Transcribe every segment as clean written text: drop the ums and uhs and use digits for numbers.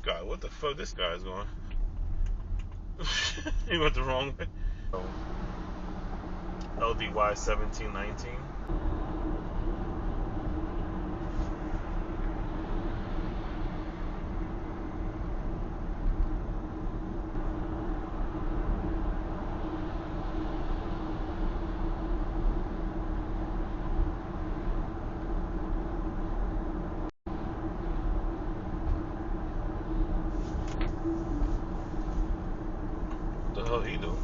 guy. What the fuck? This guy's going. He went the wrong way. Oh. LDY 1719. What the hell he do?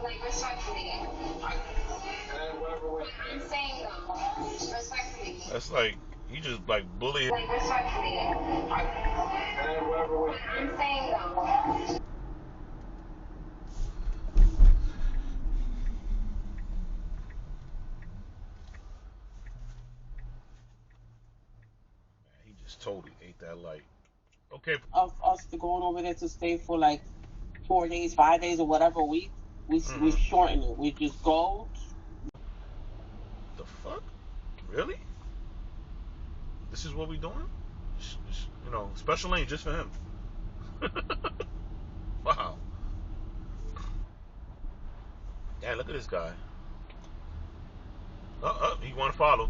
Like, respectfully. I'm saying though, respectfully. That's like, he just like bully. Like, respectfully. I'm saying though. He just totally ate that light. Okay. Of us to going over there to stay for like 4 days, 5 days, or whatever week, we shorten it. We just go. The fuck? Really? This is what we doing? You know, special lane just for him. Wow. Yeah, look at this guy. He want to follow.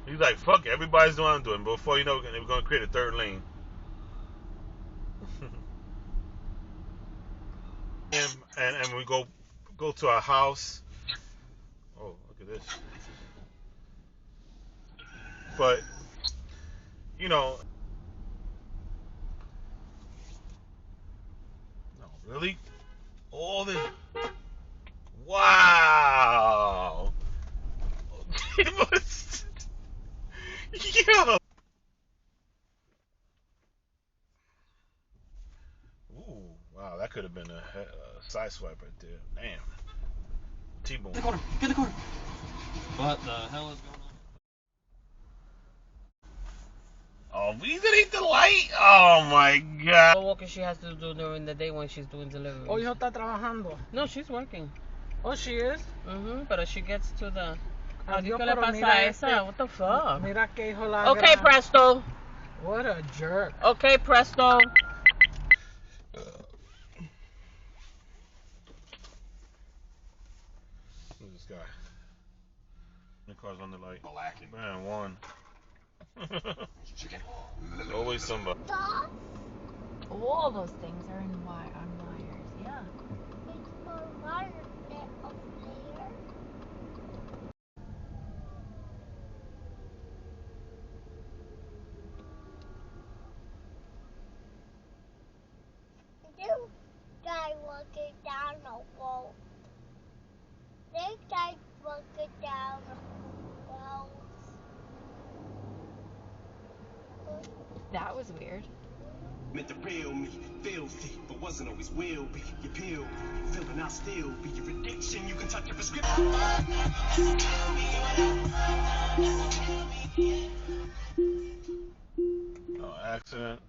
He's like, fuck it, everybody's doing what I'm doing. But before you know, we're going to create a third lane. and we go to our house. Oh, look at this. But, you know. No, really? All this. Wow. Yo. Ooh, wow, that could have been a side swipe right there. Damn. T-bone. Get the quarter. Get the quarter. What the hell is going on? Oh, we didn't eat the light. Oh my god. What walking she has to do during the day when she's doing delivery? Oh, hijo está trabajando. No, she's working. Oh, she is? But she gets to the. Adiós, ¿Qué le pero pasa mira a esa? What the fuck? Mira que hijo la Okay, Presto. What a jerk. Okay, Presto. Who's this guy? The car's on the light. Man, one. Always somebody. All those things are on wires, yeah. It's more wire up there. This guy walking down a wall. This guy walking down a wall. That was weird. Meant the real me, filthy, but wasn't always will be. You peel, feeling I'll still be your addiction. You can touch your prescription. No accident.